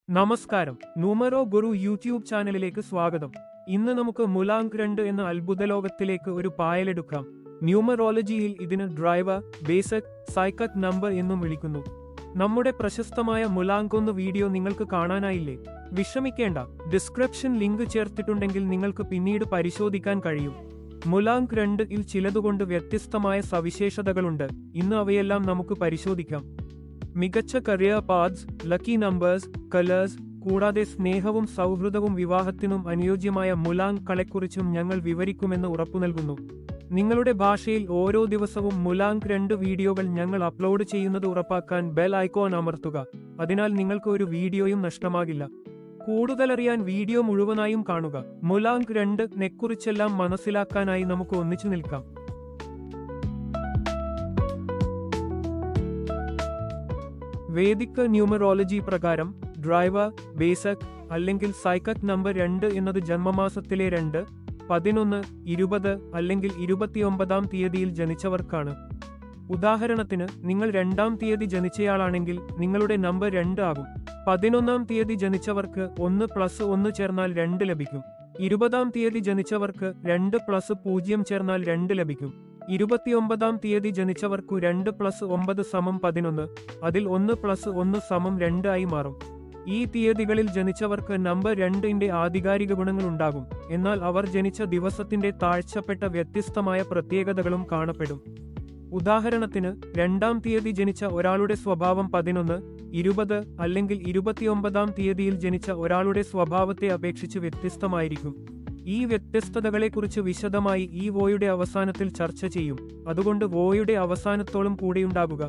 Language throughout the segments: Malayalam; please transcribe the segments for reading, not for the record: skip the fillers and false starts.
നമസ്കാരം. ന്യൂമറോ ഗുരു യൂട്യൂബ് ചാനലിലേക്ക് സ്വാഗതം. ഇന്ന് നമുക്ക് മുലാങ്ക് 2 എന്ന അത്ഭുത ലോകത്തിലേക്ക് ഒരു പായലെടുക്കാം. ന്യൂമറോളജിയിൽ ഇതിന് ഡ്രൈവർ, ബേസിക്, സൈക്കത്ത് നമ്പർ എന്നും വിളിക്കുന്നു. നമ്മുടെ പ്രശസ്തമായ മുലാങ്ക് 1 വീഡിയോ നിങ്ങൾക്ക് കാണാനായില്ലേ? വിഷമിക്കേണ്ട, ഡിസ്ക്രിപ്ഷൻ ലിങ്ക് ചേർത്തിട്ടുണ്ടെങ്കിൽ നിങ്ങൾക്ക് പിന്നീട് പരിശോധിക്കാൻ കഴിയും. മുലാങ്ക് 2 ൽ ചിലതുകൊണ്ട് വ്യത്യസ്തമായ സവിശേഷതകളുണ്ട്. ഇന്ന് അവയെല്ലാം നമുക്ക് പരിശോധിക്കാം. മികച്ച career paths, lucky numbers, colours, കൂടാതെ സ്നേഹവും സൗഹൃദവും വിവാഹത്തിനും അനുയോജ്യമായ മുലാങ്ക് കളെക്കുറിച്ചും ഞങ്ങൾ വിവരിക്കുമെന്ന് ഉറപ്പുനൽകുന്നു. നിങ്ങളുടെ ഭാഷയിൽ ഓരോ ദിവസവും മുലാങ്ക് 2 വീഡിയോകൾ ഞങ്ങൾ അപ്ലോഡ് ചെയ്യുന്നത് ഉറപ്പാക്കാൻ ബെൽ ഐക്കോൺ അമർത്തുക. അതിനാൽ നിങ്ങൾക്ക് ഒരു വീഡിയോയും നഷ്ടമാകില്ല. കൂടുതലറിയാൻ വീഡിയോ മുഴുവനായും കാണുക. മുലാങ്ക് 2 നെക്കുറിച്ചെല്ലാം മനസ്സിലാക്കാനായി നമുക്ക് ഒന്നിച്ചു നിൽക്കാം. വേദിക് ന്യൂമറോളജി പ്രകാരം ഡ്രൈവർ, ബേസിക് അല്ലെങ്കിൽ സൈക്കത്ത് നമ്പർ 2 എന്നത് ജന്മമാസത്തിലെ 2, 11, 20 അല്ലെങ്കിൽ 29-ാം തീയതിയിൽ ജനിച്ചവർക്കാണ്. ഉദാഹരണത്തിന്, നിങ്ങൾ 2-ാം തീയതി ജനിച്ചയാളാണെങ്കിൽ നിങ്ങളുടെ നമ്പർ 2 ആകും. 11-ാം തീയതി ജനിച്ചവർക്ക് 1+1 ചേർന്നാൽ 2 ലഭിക്കും. 20-ാം തീയതി ജനിച്ചവർക്ക് 2+0 ചേർന്നാൽ 2 ലഭിക്കും. 29-ാം തീയതി ജനിച്ചവർക്കു 2+9 = 11, അതിൽ 1+1 = 2 ആയി മാറും. ഈ തീയതികളിൽ ജനിച്ചവർക്ക് നമ്പർ 2-ന്റെ ആധികാരിക ഗുണങ്ങളുണ്ടാകും, എന്നാൽ അവർ ജനിച്ച ദിവസത്തിന്റെ താഴ്ചപ്പെട്ട വ്യത്യസ്തമായ പ്രത്യേകതകളും കാണപ്പെടും. ഉദാഹരണത്തിന്, 2-ാം തീയതി ജനിച്ച ഒരാളുടെ സ്വഭാവം 11, 20 അല്ലെങ്കിൽ 29-ാം തീയതിയിൽ ജനിച്ച ഒരാളുടെ സ്വഭാവത്തെ അപേക്ഷിച്ച് വ്യത്യസ്തമായിരിക്കും. ഈ വ്യത്യസ്തതകളെക്കുറിച്ച് വിശദമായി ഈ വോയുടെ അവസാനത്തിൽ ചർച്ച ചെയ്യും. അതുകൊണ്ട് വോയുടെ അവസാനത്തോളം കൂടെയുണ്ടാകുക.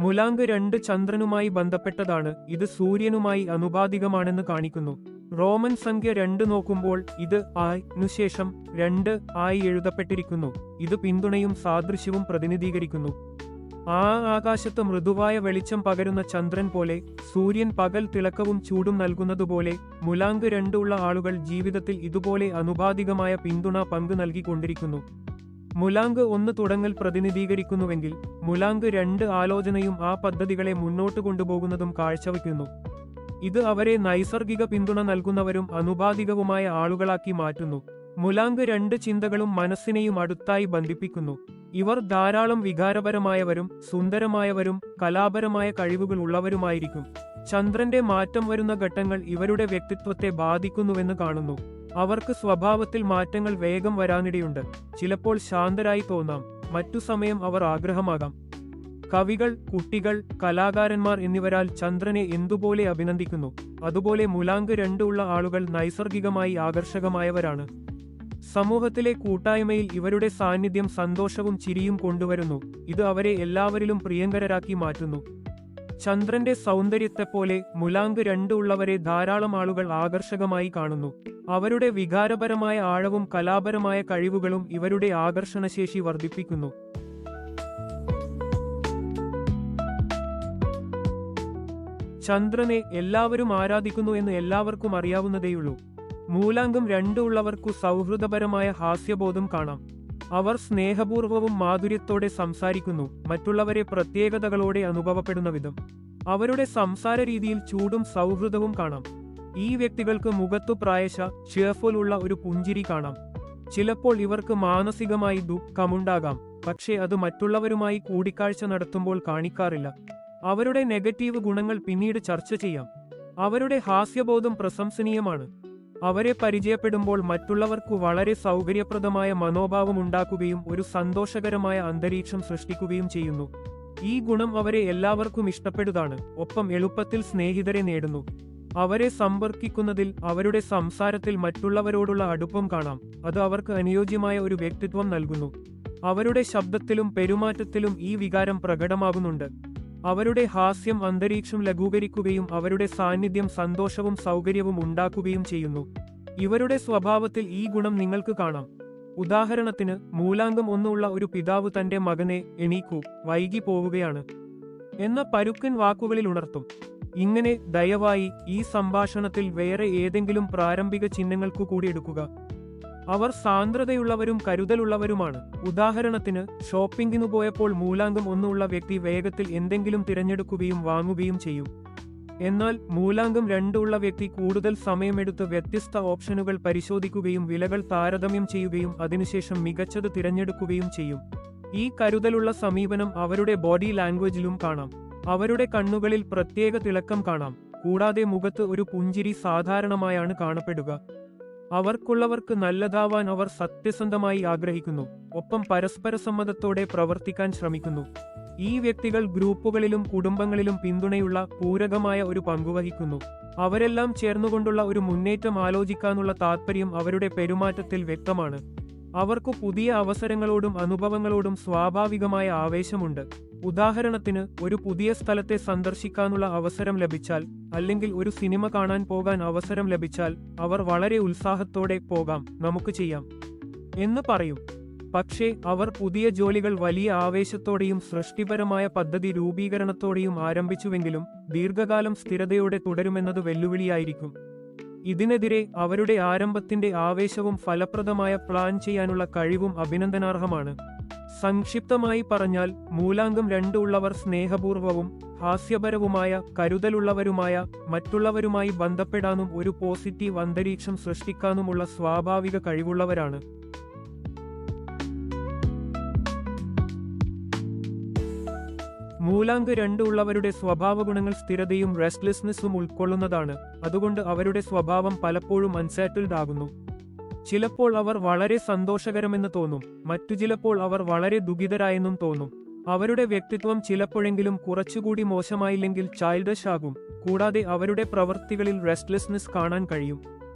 മുലാങ്ക് 2 ചന്ദ്രനുമായി ബന്ധപ്പെട്ടതാണ്. ഇത് സൂര്യനുമായി ആനുപാതികമാണെന്ന് കാണിക്കുന്നു. റോമൻ സംഖ്യ 2 നോക്കുമ്പോൾ ഇത് നുശേഷം 2 ആയി എഴുതപ്പെട്ടിരിക്കുന്നു. ഇത് പിന്തുണയും സാദൃശ്യവും പ്രതിനിധീകരിക്കുന്നു. ആകാശത്ത് മൃദുവായ വെളിച്ചം പകരുന്ന ചന്ദ്രൻ പോലെ, സൂര്യൻ പകൽ തിളക്കവും ചൂടും നൽകുന്നതുപോലെ, മുലാങ്ക് 2 ഉള്ള ആളുകൾ ജീവിതത്തിൽ ഇതുപോലെ ആനുപാതികമായ പിന്തുണ പങ്ക് നൽകിക്കൊണ്ടിരിക്കുന്നു. മുലാങ്ക് 1 തുടങ്ങൽ പ്രതിനിധീകരിക്കുന്നുവെങ്കിൽ, മുലാങ്ക് 2 ആലോചനയും ആ പദ്ധതികളെ മുന്നോട്ട് കൊണ്ടുപോകുന്നതും കാഴ്ചവെക്കുന്നു. ഇത് അവരെ നൈസർഗിക പിന്തുണ നൽകുന്നവരും ആനുപാതികവുമായ ആളുകളാക്കി മാറ്റുന്നു. മുലാങ്ക് 2 ചിന്തകളും മനസ്സിനെയും അടുത്തായി ബന്ധിപ്പിക്കുന്നു. ഇവർ ധാരാളം വികാരപരമായവരും സുന്ദരമായവരും കലാപരമായ കഴിവുകൾ ഉള്ളവരുമായിരിക്കും. ചന്ദ്രന്റെ മാറ്റം വരുന്ന ഘട്ടങ്ങൾ ഇവരുടെ വ്യക്തിത്വത്തെ ബാധിക്കുന്നുവെന്ന് കാണുന്നു. അവർക്ക് സ്വഭാവത്തിൽ മാറ്റങ്ങൾ വേഗം വരാനിടയുണ്ട്. ചിലപ്പോൾ ശാന്തരായി തോന്നാം, മറ്റു സമയം അവർ ആഗ്രഹമാകാം. കവികൾ, കുട്ടികൾ, കലാകാരന്മാർ എന്നിവരാൽ ചന്ദ്രനെ എന്തുപോലെ അഭിനന്ദിക്കുന്നു. അതുപോലെ മുലാങ്ക് 2 ഉള്ള ആളുകൾ നൈസർഗികമായി ആകർഷകമായവരാണ്. സമൂഹത്തിലെ കൂട്ടായ്മയിൽ ഇവരുടെ സാന്നിധ്യം സന്തോഷവും ചിരിയും കൊണ്ടുവരുന്നു. ഇത് അവരെ എല്ലാവരിലും പ്രിയങ്കരരാക്കി മാറ്റുന്നു. ചന്ദ്രന്റെ സൗന്ദര്യത്തെപ്പോലെ മുലാങ്ക് 2 ഉള്ളവരെ ധാരാളം ആളുകൾ ആകർഷകമായി കാണുന്നു. അവരുടെ വികാരപരമായ ആഴവും കലാപരമായ കഴിവുകളും ഇവരുടെ ആകർഷണശേഷി വർദ്ധിപ്പിക്കുന്നു. ചന്ദ്രനെ എല്ലാവരും ആരാധിക്കുന്നു എന്ന് എല്ലാവർക്കും അറിയാവുന്നതേയുള്ളൂ. മൂലാങ്കം 2 ഉള്ളവർക്കു സൗഹൃദപരമായ ഹാസ്യബോധം കാണാം. അവർ സ്നേഹപൂർവ്വവും മാധുര്യത്തോടെ സംസാരിക്കുന്നു, മറ്റുള്ളവരെ പ്രത്യേകതകളോടെ അനുഭവപ്പെടുന്ന വിധം. അവരുടെ സംസാര രീതിയിൽ ചൂടും സൗഹൃദവും കാണാം. ഈ വ്യക്തികൾക്ക് മുഖത്തു cheerful ഉള്ള ഒരു പുഞ്ചിരി കാണാം. ചിലപ്പോൾ ഇവർക്ക് മാനസികമായി ദുഃഖമുണ്ടാകാം, പക്ഷേ അത് മറ്റുള്ളവരുമായി കൂടിക്കാഴ്ച നടത്തുമ്പോൾ കാണിക്കാറില്ല. അവരുടെ നെഗറ്റീവ് ഗുണങ്ങൾ പിന്നീട് ചർച്ച ചെയ്യാം. അവരുടെ ഹാസ്യബോധം പ്രശംസനീയമാണ്. അവരെ പരിചയപ്പെടുമ്പോൾ മറ്റുള്ളവർക്കു വളരെ സൗകര്യപ്രദമായ മനോഭാവമുണ്ടാക്കുകയും ഒരു സന്തോഷകരമായ അന്തരീക്ഷം സൃഷ്ടിക്കുകയും ചെയ്യുന്നു. ഈ ഗുണം അവരെ എല്ലാവർക്കും ഇഷ്ടപ്പെടുന്നതാണ്. ഒപ്പം എളുപ്പത്തിൽ സ്നേഹിതരെ നേടുന്നു. അവരെ സമ്പർക്കിക്കുന്നതിൽ, അവരുടെ സംസാരത്തിൽ മറ്റുള്ളവരോടുള്ള അടുപ്പം കാണാം. അത് അവർക്ക് അനുയോജ്യമായ ഒരു വ്യക്തിത്വം നൽകുന്നു. അവരുടെ ശബ്ദത്തിലും പെരുമാറ്റത്തിലും ഈ വികാരം പ്രകടമാകുന്നുണ്ട്. അവരുടെ ഹാസ്യം അന്തരീക്ഷം ലഘൂകരിക്കുകയും അവരുടെ സാന്നിധ്യം സന്തോഷവും സൗകര്യവും ഉണ്ടാക്കുകയും ചെയ്യുന്നു. ഇവരുടെ സ്വഭാവത്തിൽ ഈ ഗുണം നിങ്ങൾക്ക് കാണാം. ഉദാഹരണത്തിന്, മൂലാങ്കം 1 ഉള്ള ഒരു പിതാവ് തന്റെ മകനെ എണീക്കൂ, വൈകി പോവുകയാണ് എന്ന പരുക്കൻ വാക്കുകളിൽ ഉണർത്തും. ഇങ്ങനെ, ദയവായി ഈ സംഭാഷണത്തിൽ വേറെ ഏതെങ്കിലും പ്രാരംഭിക ചിഹ്നങ്ങൾക്കു കൂടി എടുക്കുക. അവർ സാന്ദ്രതയുള്ളവരും കരുതലുള്ളവരുമാണ്. ഉദാഹരണത്തിന്, ഷോപ്പിംഗിനു പോയപ്പോൾ മൂലാംഗം 1 ഉള്ള വ്യക്തി വേഗത്തിൽ എന്തെങ്കിലും തിരഞ്ഞെടുക്കുകയും വാങ്ങുകയും ചെയ്യും. എന്നാൽ മൂലാംഗം 2 ഉള്ള വ്യക്തി കൂടുതൽ സമയമെടുത്ത് വ്യത്യസ്ത ഓപ്ഷനുകൾ പരിശോധിക്കുകയും വിലകൾ താരതമ്യം ചെയ്യുകയും അതിനുശേഷം മികച്ചത് തിരഞ്ഞെടുക്കുകയും ചെയ്യും. ഈ കരുതലുള്ള സമീപനം അവരുടെ ബോഡി ലാംഗ്വേജിലും കാണാം. അവരുടെ കണ്ണുകളിൽ പ്രത്യേക തിളക്കം കാണാം. കൂടാതെ മുഖത്ത് ഒരു പുഞ്ചിരി സാധാരണമായാണ് കാണപ്പെടുക. അവർക്കുള്ളവർക്ക് നല്ലതാവാൻ അവർ സത്യസന്ധമായി ആഗ്രഹിക്കുന്നു, ഒപ്പം പരസ്പര സമ്മതത്തോടെ പ്രവർത്തിക്കാൻ ശ്രമിക്കുന്നു. ഈ വ്യക്തികൾ ഗ്രൂപ്പുകളിലും കുടുംബങ്ങളിലും പിന്തുണയുള്ള പൂരകമായ ഒരു പങ്കുവഹിക്കുന്നു. അവരെല്ലാം ചേർന്നുകൊണ്ടുള്ള ഒരു മുന്നേറ്റം ആലോചിക്കാനുള്ള താൽപ്പര്യം അവരുടെ പെരുമാറ്റത്തിൽ വ്യക്തമാണ്. അവർക്കു പുതിയ അവസരങ്ങളോടും അനുഭവങ്ങളോടും സ്വാഭാവികമായ ആവേശമുണ്ട്. ഉദാഹരണത്തിന്, ഒരു പുതിയ സ്ഥലത്തെ സന്ദർശിക്കാനുള്ള അവസരം ലഭിച്ചാൽ, അല്ലെങ്കിൽ ഒരു സിനിമ കാണാൻ പോകാൻ അവസരം ലഭിച്ചാൽ, അവർ വളരെ ഉത്സാഹത്തോടെ "പോകാം, നമുക്ക് ചെയ്യാം" എന്ന് പറയും. പക്ഷേ അവർ പുതിയ ജോലികൾ വലിയ ആവേശത്തോടെയും സൃഷ്ടിപരമായ പദ്ധതി രൂപീകരണത്തോടെയും ആരംഭിച്ചുവെങ്കിലും ദീർഘകാലം സ്ഥിരതയോടെ തുടരുമെന്നത് വെല്ലുവിളിയായിരിക്കും. ഇതിനെതിരെ അവരുടെ ആരംഭത്തിന്റെ ആവേശവും ഫലപ്രദമായ പ്ലാൻ ചെയ്യാനുള്ള കഴിവും അഭിനന്ദനാർഹമാണ്. സംക്ഷിപ്തമായി പറഞ്ഞാൽ, മൂലാംഗം 2 ഉള്ളവർ സ്നേഹപൂർവവും ഹാസ്യപരവുമായ, കരുതലുള്ളവരുമായ, മറ്റുള്ളവരുമായി ബന്ധപ്പെടാനും ഒരു പോസിറ്റീവ് അന്തരീക്ഷം സൃഷ്ടിക്കാനുമുള്ള സ്വാഭാവിക കഴിവുള്ളവരാണ്. മൂലാംഗ 2 ഉള്ളവരുടെ സ്വഭാവഗുണങ്ങൾ സ്ഥിരതയും റെസ്റ്റ്ലെസ്നെസ്സും ഉൾക്കൊള്ളുന്നതാണ്. അതുകൊണ്ട് അവരുടെ സ്വഭാവം പലപ്പോഴും അൺസെറ്റിൽഡ് ആകുന്നു. ചിലപ്പോൾ അവർ വളരെ സന്തോഷകരമെന്ന് തോന്നും, മറ്റു ചിലപ്പോൾ അവർ വളരെ ദുഃഖിതരായെന്നും തോന്നും. അവരുടെ വ്യക്തിത്വം ചിലപ്പോഴെങ്കിലും കുറച്ചുകൂടി മോശമായില്ലെങ്കിൽ ചൈൽഡിഷ് ആകും. കൂടാതെ അവരുടെ പ്രവൃത്തികളിൽ റെസ്റ്റ്ലെസ്നെസ് കാണാൻ കഴിയും.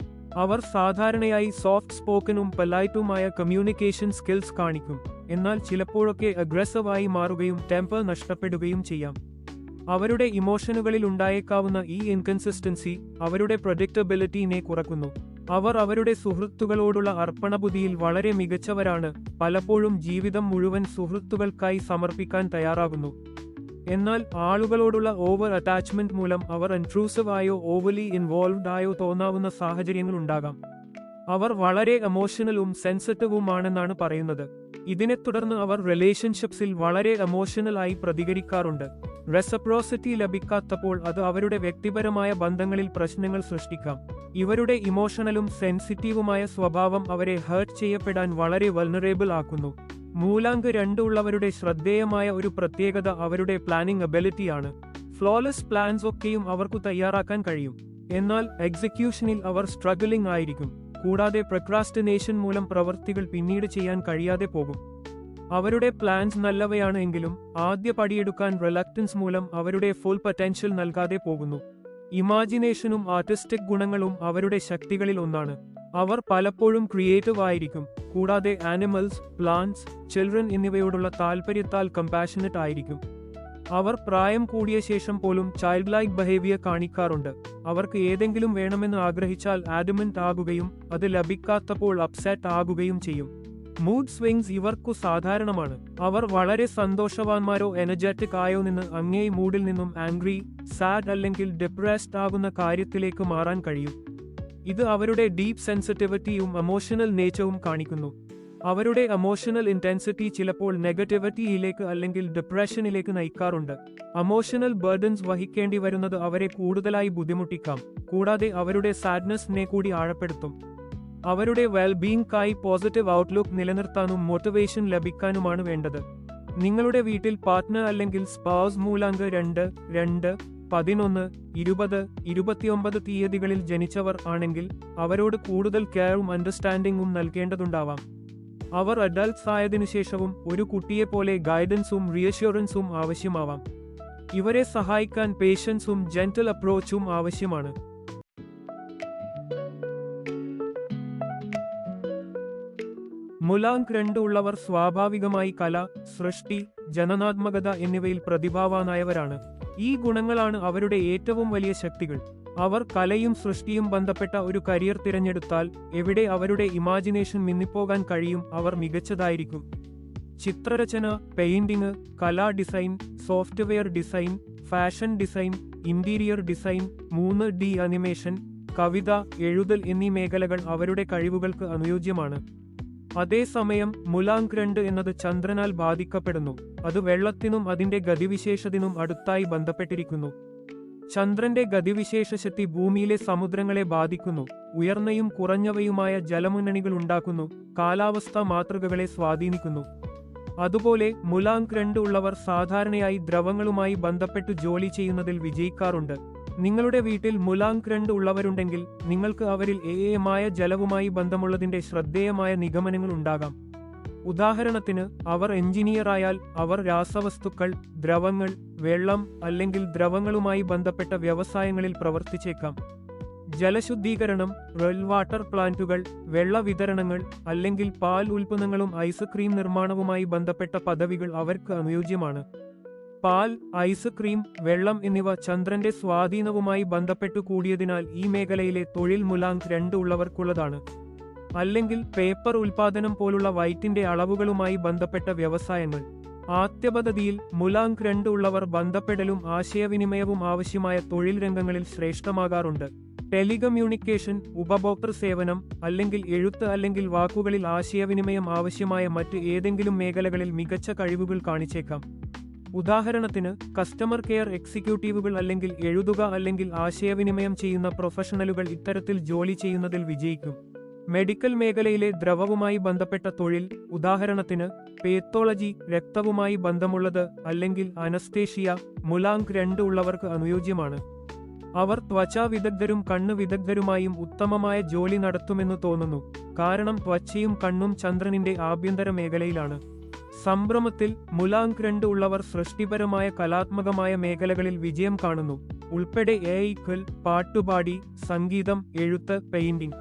അവർ സാധാരണയായി സോഫ്റ്റ് സ്പോക്കനും പൊലൈറ്റുമായ കമ്മ്യൂണിക്കേഷൻ സ്കിൽസ് കാണിക്കും. എന്നാൽ ചിലപ്പോഴൊക്കെ അഗ്രസീവായി മാറുകയും ടെമ്പർ നഷ്ടപ്പെടുകയും ചെയ്യാം. അവരുടെ ഇമോഷനുകളിൽ ഉണ്ടായേക്കാവുന്ന ഈ ഇൻകൺസിസ്റ്റൻസി അവരുടെ പ്രഡിക്റ്റബിലിറ്റിനെ കുറക്കുന്നു. അവർ അവരുടെ സുഹൃത്തുക്കളോടുള്ള അർപ്പണബുദ്ധിയിൽ വളരെ മികച്ചവരാണ്, പലപ്പോഴും ജീവിതം മുഴുവൻ സുഹൃത്തുക്കൾക്കായി സമർപ്പിക്കാൻ തയ്യാറാകുന്നു. എന്നാൽ ആളുകളോടുള്ള ഓവർ അറ്റാച്ച്മെന്റ് മൂലം അവർ ഇൻട്രൂസീവ് ആയോ ഓവർലി ഇൻവോൾവ്ഡ് ആയോ തോന്നാവുന്ന സാഹചര്യങ്ങളുണ്ടാകാം. അവർ വളരെ എമോഷണലും സെൻസിറ്റീവുമാണെന്നാണ് പറയുന്നത്. ഇതിനെ തുടർന്ന് അവർ റിലേഷൻഷിപ്സിൽ വളരെ എമോഷണൽ ആയി പ്രതികരിക്കാറുണ്ട്. റെസിപ്രോസിറ്റി ലഭിക്കാത്തപ്പോൾ അത് അവരുടെ വ്യക്തിപരമായ ബന്ധങ്ങളിൽ പ്രശ്നങ്ങൾ സൃഷ്ടിക്കാം. ഇവരുടെ ഇമോഷണലും സെൻസിറ്റീവുമായ സ്വഭാവം അവരെ ഹേർട്ട് ചെയ്യപ്പെടാൻ വളരെ വൾനറേബിൾ ആക്കുന്നു. മൂലാംഗ 2 ഉള്ളവരുടെ ശ്രദ്ധേയമായ ഒരു പ്രത്യേകത അവരുടെ പ്ലാനിംഗ് എബിലിറ്റിയാണ്. ഫ്ലോലെസ് പ്ലാൻസ് ഒക്കെയും അവർക്കു തയ്യാറാക്കാൻ കഴിയും. എന്നാൽ എക്സിക്യൂഷനിൽ അവർ സ്ട്രഗിളിംഗ് ആയിരിക്കും. കൂടാതെ പ്രൊക്രാസ്റ്റിനേഷൻ മൂലം പ്രവൃത്തികൾ പിന്നീട് ചെയ്യാൻ കഴിയാതെ പോകും. അവരുടെ പ്ലാൻസ് നല്ലവയാണ് എങ്കിലും ആദ്യ പടിയെടുക്കാൻ റിലക്റ്റൻസ് മൂലം അവരുടെ ഫുൾ പൊട്ടൻഷ്യൽ നൽകാതെ പോകുന്നു. ഇമാജിനേഷനും ആർട്ടിസ്റ്റിക് ഗുണങ്ങളും അവരുടെ ശക്തികളിൽ ഒന്നാണ്. അവർ പലപ്പോഴും ക്രിയേറ്റീവ് ആയിരിക്കും. കൂടാതെ ആനിമൽസ്, പ്ലാന്റ്സ്, ചിൽഡ്രൻ എന്നിവയോടുള്ള താൽപ്പര്യത്താൽ കമ്പാഷനറ്റ് ആയിരിക്കും. അവർ പ്രായം കൂടിയ ശേഷം പോലും ചൈൽഡ് ലൈക്ക് ബിഹേവിയർ കാണിക്കാറുണ്ട്. അവർക്ക് ഏതെങ്കിലും വേണമെന്ന് ആഗ്രഹിച്ചാൽ ആഡമന്റ് ആകുകയും അത് ലഭിക്കാത്തപ്പോൾ അപ്സെറ്റ് ആകുകയും ചെയ്യും. മൂഡ് സ്വിംഗ്സ് ഇവർക്കു സാധാരണമാണ്. അവർ വളരെ സന്തോഷവാന്മാരോ എനർജറ്റിക് ആയോ നിന്ന് അങ്ങേ മൂഡിൽ നിന്നും ആംഗ്രി, സാഡ് അല്ലെങ്കിൽ ഡിപ്രസ്ഡ് ആകുന്ന കാര്യത്തിലേക്ക് മാറാൻ കഴിയും. ഇത് അവരുടെ ഡീപ് സെൻസിറ്റിവിറ്റിയും എമോഷണൽ നേച്ചറും കാണിക്കുന്നു. അവരുടെ എമോഷണൽ ഇന്റൻസിറ്റി ചിലപ്പോൾ നെഗറ്റിവിറ്റിയിലേക്ക് അല്ലെങ്കിൽ ഡിപ്രഷനിലേക്ക് നയിക്കാറുണ്ട്. എമോഷണൽ ബർഡൻസ് വഹിക്കേണ്ടി വരുന്നത് അവരെ കൂടുതലായി ബുദ്ധിമുട്ടിക്കാം. കൂടാതെ അവരുടെ സാഡ്നെസ്സിനെ കൂടി ആഴപ്പെടുത്തും. അവരുടെ വെൽബീയിങ്കായി പോസിറ്റീവ് ഔട്ട്ലുക്ക് നിലനിർത്താനും മോട്ടിവേഷൻ ലഭിക്കാനുമാണ് വേണ്ടത്. നിങ്ങളുടെ വീട്ടിൽ പാർട്ട്ണർ അല്ലെങ്കിൽ സ്പൗസ് മൂലാംഗ 2, 2, 11, 20, 29 തീയതികളിൽ ജനിച്ചവർ ആണെങ്കിൽ അവരോട് കൂടുതൽ കെയറും അണ്ടർസ്റ്റാൻഡിംഗും നൽകേണ്ടതുണ്ടാവാം. അവർ അഡൾട്ട്സ് ആയതിനുശേഷവും ഒരു കുട്ടിയെപ്പോലെ ഗൈഡൻസും റിയഷ്യൂറൻസും ആവശ്യമാവാം. ഇവരെ സഹായിക്കാൻ പേഷ്യൻസും ജെന്റിൽ അപ്രോച്ചും ആവശ്യമാണ്. മൂലാംഗ 2 ഉള്ളവർ സ്വാഭാവികമായി കല, സൃഷ്ടി, ജനനാത്മകത എന്നിവയിൽ പ്രതിഭാവാനായവരാണ്. ഈ ഗുണങ്ങളാണ് അവരുടെ ഏറ്റവും വലിയ ശക്തികൾ. അവർ കലയും സൃഷ്ടിയും ബന്ധപ്പെട്ട ഒരു കരിയർ തിരഞ്ഞെടുത്താൽ എവിടെ അവരുടെ ഇമാജിനേഷൻ മിന്നിപ്പോകാൻ കഴിയും അവർ മികച്ചതായിരിക്കും. ചിത്രരചന, പെയിന്റിംഗ്, കലാ design, software design, fashion design, interior design, 3D animation, കവിത, എഴുതൽ എന്നീ മേഖലകൾ അവരുടെ കഴിവുകൾക്ക് അനുയോജ്യമാണ്. അതേസമയം മുലാങ്ക് 2 എന്നത് ചന്ദ്രനാൽ ബാധിക്കപ്പെടുന്നു. അത് വെള്ളത്തിനും അതിന്റെ ഗതിവിശേഷത്തിനും അടുത്തായി ബന്ധപ്പെട്ടിരിക്കുന്നു. ചന്ദ്രന്റെ ഗതിവിശേഷശക്തി ഭൂമിയിലെ സമുദ്രങ്ങളെ ബാധിക്കുന്നു, ഉയർന്നയും കുറഞ്ഞവയുമായ ജലമുന്നണികൾ ഉണ്ടാക്കുന്നു, കാലാവസ്ഥാ മാതൃകകളെ സ്വാധീനിക്കുന്നു. അതുപോലെ മുലാങ്ക് 2 ഉള്ളവർ സാധാരണയായി ദ്രവങ്ങളുമായി ബന്ധപ്പെട്ടു ജോലി ചെയ്യുന്നതിൽ വിജയിക്കാറുണ്ട്. നിങ്ങളുടെ വീട്ടിൽ മുലാങ്ക് 2 ഉള്ളവരുണ്ടെങ്കിൽ നിങ്ങൾക്ക് അവരിൽ ഏയമായ ജലവുമായി ബന്ധമുള്ളതിന്റെ ശ്രദ്ധേയമായ നിഗമനങ്ങൾ ഉണ്ടാകാം. ഉദാഹരണത്തിന്, അവർ എഞ്ചിനീയറായാൽ അവർ രാസവസ്തുക്കൾ, ദ്രവങ്ങൾ, വെള്ളം അല്ലെങ്കിൽ ദ്രവങ്ങളുമായി ബന്ധപ്പെട്ട വ്യവസായങ്ങളിൽ പ്രവർത്തിച്ചേക്കാം. ജലശുദ്ധീകരണം, വെൽ വാട്ടർ പ്ലാന്റുകൾ, വെള്ള വിതരണങ്ങൾ അല്ലെങ്കിൽ പാൽ ഉൽപ്പന്നങ്ങളും ഐസ്ക്രീം നിർമ്മാണവുമായി ബന്ധപ്പെട്ട പദവികൾ അവർക്ക് അനുയോജ്യമാണ്. പാൽ, ഐസ്ക്രീം, വെള്ളം എന്നിവ ചന്ദ്രന്റെ സ്വാധീനവുമായി ബന്ധപ്പെട്ടു കൂടിയതിനാൽ ഈ മേഖലയിലെ തൊഴിൽ മുലാങ്ക് 2 ഉള്ളവർക്കുള്ളതാണ്. അല്ലെങ്കിൽ പേപ്പർ ഉൽപാദനം പോലുള്ള വൈറ്റിന്റെ അളവുകളുമായി ബന്ധപ്പെട്ട വ്യവസായങ്ങൾ. ആദ്യപദ്ധതിയിൽ മുലാങ്ക് 2 ഉള്ളവർ ബന്ധപ്പെടലും ആശയവിനിമയവും ആവശ്യമായ തൊഴിൽ രംഗങ്ങളിൽ ശ്രേഷ്ഠമാകാറുണ്ട്. ടെലികമ്മ്യൂണിക്കേഷൻ, ഉപഭോക്തൃ സേവനം, അല്ലെങ്കിൽ എഴുത്ത് അല്ലെങ്കിൽ വാക്കുകളിൽ ആശയവിനിമയം ആവശ്യമായ മറ്റ് ഏതെങ്കിലും മേഖലകളിൽ മികച്ച കഴിവുകൾ കാണിച്ചേക്കാം. ഉദാഹരണത്തിന്, കസ്റ്റമർ കെയർ എക്സിക്യൂട്ടീവുകൾ അല്ലെങ്കിൽ എഴുതുക അല്ലെങ്കിൽ ആശയവിനിമയം ചെയ്യുന്ന പ്രൊഫഷണലുകൾ ഇത്തരത്തിൽ ജോലി ചെയ്യുന്നതിൽ വിജയിക്കും. മെഡിക്കൽ മേഖലയിലെ ദ്രവവുമായി ബന്ധപ്പെട്ട തൊഴിൽ, ഉദാഹരണത്തിന് പേത്തോളജി, രക്തവുമായി ബന്ധമുള്ളത് അല്ലെങ്കിൽ അനസ്തേഷ്യ, മുലാങ്ക് 2 ഉള്ളവർക്ക് അനുയോജ്യമാണ്. അവർ ത്വചാ വിദഗ്ധരും കണ്ണ് വിദഗ്ധരുമായും ഉത്തമമായ ജോലി നടത്തുമെന്ന് തോന്നുന്നു, കാരണം ത്വച്ചയും കണ്ണും ചന്ദ്രനിന്റെ ആഭ്യന്തര മേഖലയിലാണ്. സംഭ്രമത്തിൽ മുലാങ്ക് 2 ഉള്ളവർ സൃഷ്ടിപരമായ കലാത്മകമായ മേഖലകളിൽ വിജയം കാണുന്നു, ഉൾപ്പെടെ എഐക്കൾ, പാട്ടുപാടി, സംഗീതം, എഴുത്ത്, പെയിന്റിംഗ്.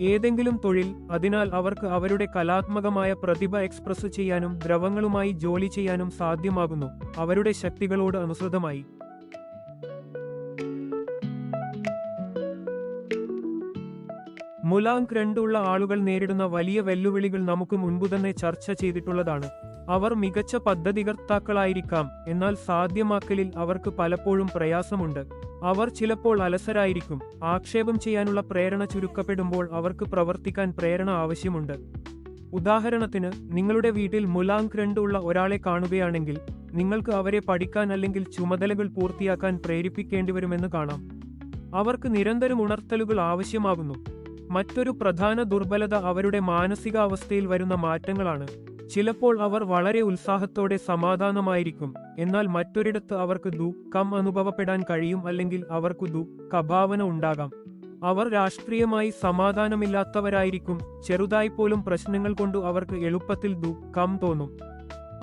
ഏതെങ്കിലും തൊഴിൽ. അതിനാൽ അവർക്ക് അവരുടെ കലാത്മകമായ പ്രതിഭ എക്സ്പ്രസ് ചെയ്യാനും ദ്രവങ്ങളുമായി ജോലി ചെയ്യാനും സാധ്യമാകുന്നു, അവരുടെ ശക്തികളോട് അനുസൃതമായി. മുലാങ്ക് 2 ഉള്ള ആളുകൾ നേരിടുന്ന വലിയ വെല്ലുവിളികൾ നമുക്ക് മുൻപുതന്നെ ചർച്ച ചെയ്തിട്ടുള്ളതാണ്. അവർ മികച്ച പദ്ധതികർത്താക്കളായിരിക്കാം, എന്നാൽ സാധ്യമാക്കലിൽ അവർക്ക് പലപ്പോഴും പ്രയാസമുണ്ട്. അവർ ചിലപ്പോൾ അലസരായിരിക്കും. ആക്ഷേപം ചെയ്യാനുള്ള പ്രേരണ ചുരുക്കപ്പെടുമ്പോൾ അവർക്ക് പ്രവർത്തിക്കാൻ പ്രേരണ ആവശ്യമുണ്ട്. ഉദാഹരണത്തിന്, നിങ്ങളുടെ വീട്ടിൽ മുലാങ്ക് 2 ഉള്ള ഒരാളെ കാണുകയാണെങ്കിൽ നിങ്ങൾക്ക് അവരെ പഠിക്കാൻ അല്ലെങ്കിൽ ചുമതലകൾ പൂർത്തിയാക്കാൻ പ്രേരിപ്പിക്കേണ്ടിവരുമെന്ന് കാണാം. അവർക്ക് നിരന്തരം ഉണർത്തലുകൾ ആവശ്യമാകുന്നു. മറ്റൊരു പ്രധാന ദുർബലത അവരുടെ മാനസികാവസ്ഥയിൽ വരുന്ന മാറ്റങ്ങളാണ്. ചിലപ്പോൾ അവർ വളരെ ഉത്സാഹത്തോടെ സമാധാനമായിരിക്കും, എന്നാൽ മറ്റൊരിടത്ത് അവർക്ക് ദുഃഖം അനുഭവപ്പെടാൻ കഴിയും അല്ലെങ്കിൽ അവർക്ക് ദുഃഖഭാവന ഉണ്ടാകാം. അവർ രാഷ്ട്രീയമായി സമാധാനമില്ലാത്തവരായിരിക്കും, ചെറുതായി പോലും പ്രശ്നങ്ങൾ കൊണ്ടു അവർക്ക് എളുപ്പത്തിൽ ദുഃഖം തോന്നും.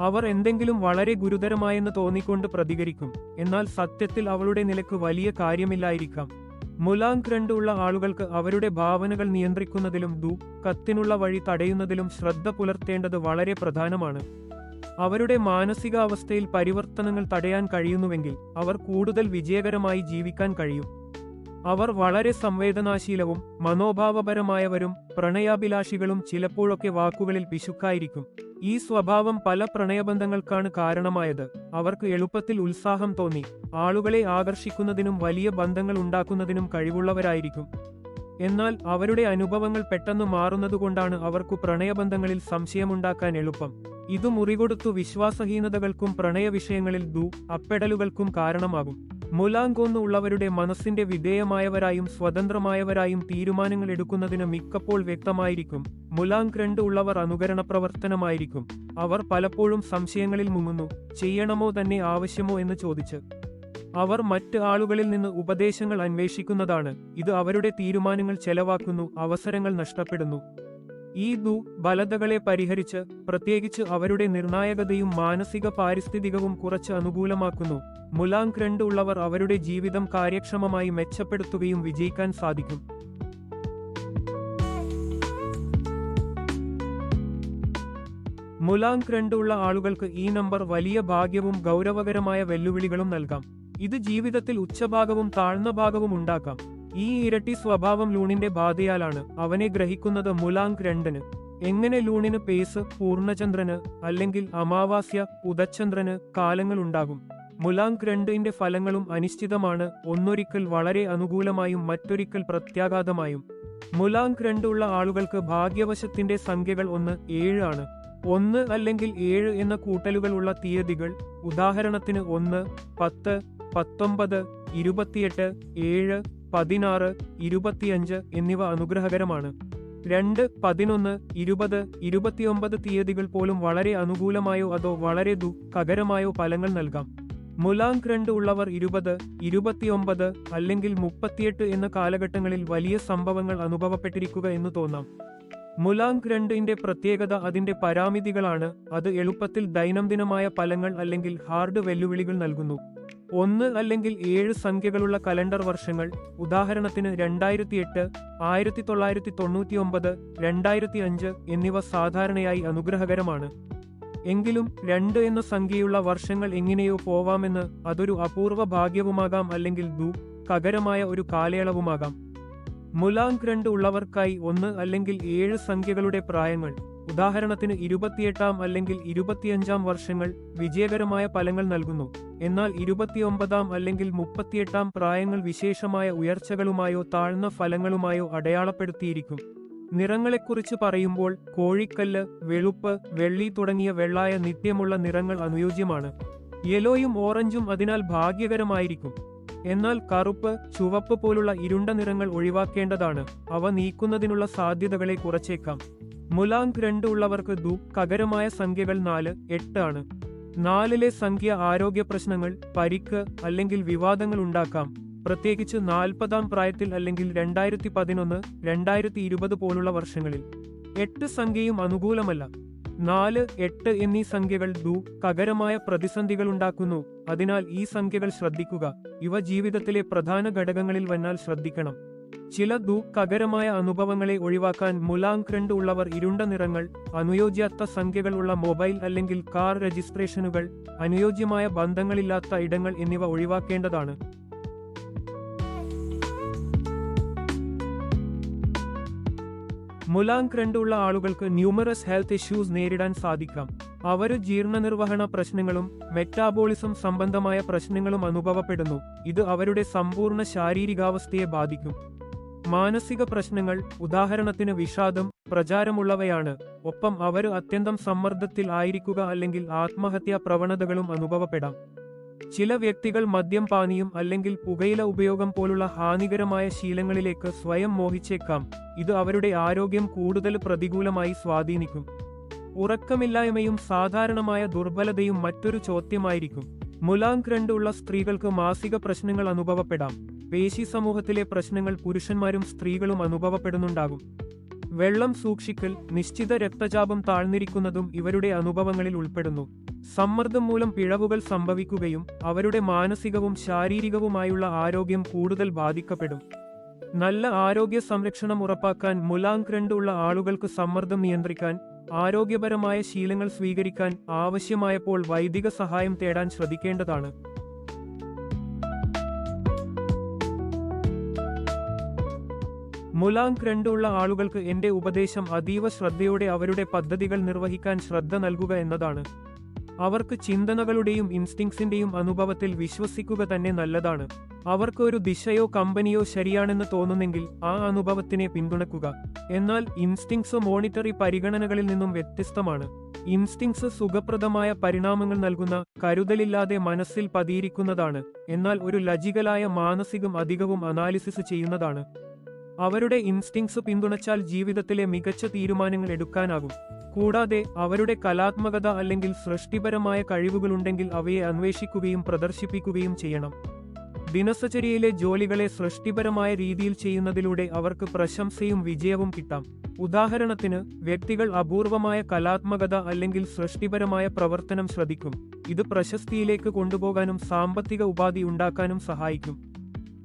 അവർ എന്തെങ്കിലും വളരെ ഗുരുതരമായെന്ന് തോന്നിക്കൊണ്ട് പ്രതികരിക്കും, എന്നാൽ സത്യത്തിൽ അവളുടെ നിലക്ക് വലിയ കാര്യമില്ലായിരിക്കാം. മുലാങ്ക് 2 ഉള്ള ആളുകൾക്ക് അവരുടെ ഭാവനകൾ നിയന്ത്രിക്കുന്നതിലും ദുഃഖത്തിനുള്ള വഴി തടയുന്നതിലും ശ്രദ്ധ പുലർത്തേണ്ടത് വളരെ പ്രധാനമാണ്. അവരുടെ മാനസികാവസ്ഥയിൽ പരിവർത്തനങ്ങൾ തടയാൻ കഴിയുന്നുവെങ്കിൽ അവർ കൂടുതൽ വിജയകരമായി ജീവിക്കാൻ കഴിയും. അവർ വളരെ സംവേദനാശീലവും മനോഭാവപരമായവരും പ്രണയാഭിലാഷികളും ചിലപ്പോഴൊക്കെ വാക്കുകളിൽ പിശുക്കായിരിക്കും. ഈ സ്വഭാവം പല പ്രണയബന്ധങ്ങൾക്കാണ് കാരണമായത്. അവർക്ക് എളുപ്പത്തിൽ ഉത്സാഹം തോന്നി ആളുകളെ ആകർഷിക്കുന്നതിനും വലിയ ബന്ധങ്ങൾ ഉണ്ടാക്കുന്നതിനും കഴിവുള്ളവരായിരിക്കും. എന്നാൽ അവരുടെ അനുഭവങ്ങൾ പെട്ടെന്ന് മാറുന്നതുകൊണ്ടാണ് അവർക്കു പ്രണയബന്ധങ്ങളിൽ സംശയമുണ്ടാക്കാൻ എളുപ്പം. ഇത് മുറികൊടുത്തു വിശ്വാസഹീനതകൾക്കും പ്രണയ വിഷയങ്ങളിൽ അപ്പെടലുകൾക്കും കാരണമാകും. മുലാങ്ക് 1 ഉള്ളവരുടെ മനസ്സിന്റെ വിധേയമായവരായും സ്വതന്ത്രമായവരായും തീരുമാനങ്ങൾ എടുക്കുന്നതിന് മിക്കപ്പോൾ വ്യക്തമായിരിക്കും. മുലാങ്ക് 2 ഉള്ളവർ അനുകരണ പ്രവർത്തനമായിരിക്കും. അവർ പലപ്പോഴും സംശയങ്ങളിൽ മുങ്ങുന്നു, ചെയ്യണമോ തന്നെ ആവശ്യമോ എന്ന് ചോദിച്ച്. അവർ മറ്റ് ആളുകളിൽ നിന്ന് ഉപദേശങ്ങൾ അന്വേഷിക്കുന്നതാണ്. ഇത് അവരുടെ തീരുമാനങ്ങൾ ചെലവാക്കുന്നു, അവസരങ്ങൾ നഷ്ടപ്പെടുന്നു. ഈ ബലതകളെ പരിഹരിച്ച്, പ്രത്യേകിച്ച് അവരുടെ നിർണായകതയും മാനസിക പാരിസ്ഥിതികവും കുറച്ച് അനുകൂലമാക്കുന്നു, മുലാങ്ക് 2 ഉള്ളവർ അവരുടെ ജീവിതം കാര്യക്ഷമമായി മെച്ചപ്പെടുത്തുകയും വിജയിക്കാൻ സാധിക്കും. മുലാങ്ക് 2 ഉള്ള ആളുകൾക്ക് ഈ നമ്പർ വലിയ ഭാഗ്യവും ഗൗരവകരമായ വെല്ലുവിളികളും നൽകാം. ഇത് ജീവിതത്തിൽ ഉച്ചഭാഗവും താഴ്ന്ന ഭാഗവും ഉണ്ടാക്കാം. ഈ ഇരട്ടി സ്വഭാവം ലൂണിന്റെ ബാധയാലാണ്. അവനെ ഗ്രഹിക്കുന്നത് മുലാങ്ക് 2-ന്. എങ്ങനെ ലൂണിന് പേസ്, പൂർണ്ണചന്ദ്രന് അല്ലെങ്കിൽ അമാവാസ്യ, ഉദച്ചന്ദ്രന് കാലങ്ങളുണ്ടാകും. മുലാങ്ക് 2ന്റെ ഫലങ്ങളും അനിശ്ചിതമാണ്, ഒന്നൊരിക്കൽ വളരെ അനുകൂലമായും മറ്റൊരിക്കൽ പ്രത്യാഘാതമായും. മുലാങ്ക് 2 ഉള്ള ആളുകൾക്ക് ഭാഗ്യവശത്തിന്റെ സംഖ്യകൾ 1, 7 ആണ്. 1 അല്ലെങ്കിൽ 7 എന്ന കൂട്ടലുകൾ ഉള്ള തീയതികൾ, ഉദാഹരണത്തിന് 1, 10, 19, 28, 7, 16, 25 എന്നിവ അനുഗ്രഹകരമാണ്. 2, 11, 20, 29 തീയതികൾ പോലും വളരെ അനുകൂലമായോ അതോ വളരെ ദുഃഖകരമായോ ഫലങ്ങൾ നൽകാം. മുലാങ്ക് 2 ഉള്ളവർ 20, 29 അല്ലെങ്കിൽ 38 എന്ന കാലഘട്ടങ്ങളിൽ വലിയ സംഭവങ്ങൾ അനുഭവപ്പെട്ടിരിക്കുക എന്ന് തോന്നാം. മുലാങ്ക് 2ന്റെ പ്രത്യേകത അതിന്റെ പാരാമിതികളാണ്. അത് എളുപ്പത്തിൽ ദൈനംദിനമായ ഫലങ്ങൾ അല്ലെങ്കിൽ ഹാർഡ് വെല്ലുവിളികൾ നൽകുന്നു. 1 അല്ലെങ്കിൽ 7 സംഖ്യകളുള്ള കലണ്ടർ വർഷങ്ങൾ, ഉദാഹരണത്തിന് 2008, 1999, 2005 എന്നിവ സാധാരണയായി അനുഗ്രഹകരമാണ്. എങ്കിലും 2 എന്ന സംഖ്യയുള്ള വർഷങ്ങൾ എങ്ങനെയോ പോവാമെന്ന്. അതൊരു അപൂർവ ഭാഗ്യവുമാകാം അല്ലെങ്കിൽ ദുഃഖകരമായ ഒരു കാലയളവുമാകാം. മുലാങ്ക് 2 ഉള്ളവർക്കായി 1 അല്ലെങ്കിൽ 7 സംഖ്യകളുടെ പ്രായങ്ങൾ, ഉദാഹരണത്തിന് 28 അല്ലെങ്കിൽ 25 വർഷങ്ങൾ വിജയകരമായ ഫലങ്ങൾ നൽകുന്നു. എന്നാൽ 29 അല്ലെങ്കിൽ 38 പ്രായങ്ങൾ വിശേഷമായ ഉയർച്ചകളുമായോ താഴ്ന്ന ഫലങ്ങളുമായോ അടയാളപ്പെടുത്തിയിരിക്കും. നിറങ്ങളെക്കുറിച്ച് പറയുമ്പോൾ കോഴിക്കല്ല്, വെളുപ്പ്, വെള്ളി തുടങ്ങിയ വെള്ളായ നിത്യമുള്ള നിറങ്ങൾ അനുയോജ്യമാണ്. യെലോയും ഓറഞ്ചും അതിനാൽ ഭാഗ്യകരമായിരിക്കും. എന്നാൽ കറുപ്പ്, ചുവപ്പ് പോലുള്ള ഇരുണ്ട നിറങ്ങൾ ഒഴിവാക്കേണ്ടതാണ്. അവ നീക്കുന്നതിനുള്ള സാധ്യതകളെ കുറച്ചേക്കാം. മുലാങ്ക് 2 ഉള്ളവർക്ക് ദുഃഖകരമായ സംഖ്യകൾ 4, 8 ആണ്. 4ലെ സംഖ്യ ആരോഗ്യ പ്രശ്നങ്ങൾ, പരിക്ക് അല്ലെങ്കിൽ വിവാദങ്ങൾ ഉണ്ടാക്കാം, പ്രത്യേകിച്ച് 40 പ്രായത്തിൽ അല്ലെങ്കിൽ 2011, 2020 പോലുള്ള വർഷങ്ങളിൽ. 8 സംഖ്യയും അനുകൂലമല്ല. 4, 8 എന്നീ സംഖ്യകൾ ദുഃഖകരമായ പ്രതിസന്ധികളുണ്ടാക്കുന്നു. അതിനാൽ ഈ സംഖ്യകൾ ശ്രദ്ധിക്കുക. ഇവ ജീവിതത്തിലെ പ്രധാന ഘടകങ്ങളിൽ വന്നാൽ ശ്രദ്ധിക്കണം. ചില ദുഃഖകരമായ അനുഭവങ്ങളെ ഒഴിവാക്കാൻ മുലാങ്ക് 2 ഉള്ളവർ ഇരുണ്ട നിറങ്ങൾ, അനുയോജ്യാത്ത സംഖ്യകൾ ഉള്ള മൊബൈൽ അല്ലെങ്കിൽ കാർ രജിസ്ട്രേഷനുകൾ, അനുയോജ്യമായ ബന്ധങ്ങളില്ലാത്ത ഇടങ്ങൾ എന്നിവ ഒഴിവാക്കേണ്ടതാണ്. മുലാങ്ക് 2 ഉള്ള ആളുകൾക്ക് ന്യൂമറസ് ഹെൽത്ത് ഇഷ്യൂസ് നേരിടാൻ സാധിക്കാം. അവര് ജീർണനിർവഹണ പ്രശ്നങ്ങളും മെറ്റാബോളിസം സംബന്ധമായ പ്രശ്നങ്ങളും അനുഭവപ്പെടുന്നു. ഇത് അവരുടെ സമ്പൂർണ്ണ ശാരീരികാവസ്ഥയെ ബാധിക്കും. മാനസിക പ്രശ്നങ്ങൾ, ഉദാഹരണത്തിന് വിഷാദം, പ്രചാരമുള്ളവയാണ്. ഒപ്പം അവർ അത്യന്തം സമ്മർദ്ദത്തിൽ ആയിരിക്കുക അല്ലെങ്കിൽ ആത്മഹത്യാ പ്രവണതകളും അനുഭവപ്പെടാം. ചില വ്യക്തികൾ മദ്യം പാനീയം അല്ലെങ്കിൽ പുകയില ഉപയോഗം പോലുള്ള ഹാനികരമായ ശീലങ്ങളിലേക്ക് സ്വയം മോഹിച്ചേക്കാം. ഇത് അവരുടെ ആരോഗ്യം കൂടുതൽ പ്രതികൂലമായി സ്വാധീനിക്കും. ഉറക്കമില്ലായ്മയും സാധാരണമായ ദുർബലതയും മറ്റൊരു ചോദ്യമായിരിക്കും. മുലാങ്ക് 2 ഉള്ള സ്ത്രീകൾക്ക് മാസിക പ്രശ്നങ്ങൾ അനുഭവപ്പെടാം. പേശി സമൂഹത്തിലെ പ്രശ്നങ്ങൾ പുരുഷന്മാരും സ്ത്രീകളും അനുഭവപ്പെടുന്നുണ്ടാകും. വെള്ളം സൂക്ഷിക്കൽ, നിശ്ചിത രക്തചാപം താഴ്ന്നിരിക്കുന്നതും ഇവരുടെ അനുഭവങ്ങളിൽ ഉൾപ്പെടുന്നു. സമ്മർദ്ദം മൂലം പിഴവുകൾ സംഭവിക്കുകയും അവരുടെ മാനസികവും ശാരീരികവുമായുള്ള ആരോഗ്യം കൂടുതൽ ബാധിക്കപ്പെടും. നല്ല ആരോഗ്യ സംരക്ഷണം ഉറപ്പാക്കാൻ മുലാങ്ക് 2 ഉള്ള ആളുകൾക്ക് സമ്മർദ്ദം നിയന്ത്രിക്കാൻ, ആരോഗ്യപരമായ ശീലങ്ങൾ സ്വീകരിക്കാൻ, ആവശ്യമായപ്പോൾ വൈദിക സഹായം തേടാൻ ശ്രദ്ധിക്കേണ്ടതാണ്. മുലാങ്ക് 2 ഉള്ള ആളുകൾക്ക് എന്റെ ഉപദേശം അതീവ ശ്രദ്ധയോടെ അവരുടെ പദ്ധതികൾ നിർവഹിക്കാൻ ശ്രദ്ധ നൽകുക എന്നതാണ്. അവർക്ക് ചിന്തനകളുടെയും ഇൻസ്റ്റിങ്സിന്റെയും അനുഭവത്തിൽ വിശ്വസിക്കുക തന്നെ നല്ലതാണ്. അവർക്ക് ഒരു ദിശയോ കമ്പനിയോ ശരിയാണെന്ന് തോന്നുന്നെങ്കിൽ ആ അനുഭവത്തിനെ പിന്തുണക്കുക. എന്നാൽ ഇൻസ്റ്റിങ്സ് മോണിറ്ററി പരിഗണനകളിൽ നിന്നും വ്യത്യസ്തമാണ്. ഇൻസ്റ്റിങ്സ് സുഖപ്രദമായ പരിണാമങ്ങൾ നൽകുന്ന, കരുതലില്ലാതെ മനസ്സിൽ പതിയിരിക്കുന്നതാണ്. എന്നാൽ ഒരു ലജിക്കലായ മാനസികം അധികവും അനാലിസിസ് ചെയ്യുന്നതാണ്. അവരുടെ ഇൻസ്റ്റിങ്സ് പിന്തുണച്ചാൽ ജീവിതത്തിലെ മികച്ച തീരുമാനങ്ങൾ എടുക്കാനാകും. കൂടാതെ അവരുടെ കലാത്മകത അല്ലെങ്കിൽ സൃഷ്ടിപരമായ കഴിവുകളുണ്ടെങ്കിൽ അവയെ അന്വേഷിക്കുകയും പ്രദർശിപ്പിക്കുകയും ചെയ്യണം. ദിനസചര്യയിലെ ജോലികളെ സൃഷ്ടിപരമായ രീതിയിൽ ചെയ്യുന്നതിലൂടെ അവർക്ക് പ്രശംസയും വിജയവും കിട്ടാം. ഉദാഹരണത്തിന്, വ്യക്തികൾ അപൂർവമായ കലാത്മകത അല്ലെങ്കിൽ സൃഷ്ടിപരമായ പ്രവർത്തനം ശ്രദ്ധിക്കും. ഇത് പ്രശസ്തിയിലേക്ക് കൊണ്ടുപോകാനും സാമ്പത്തിക ഉപാധി ഉണ്ടാക്കാനും സഹായിക്കും.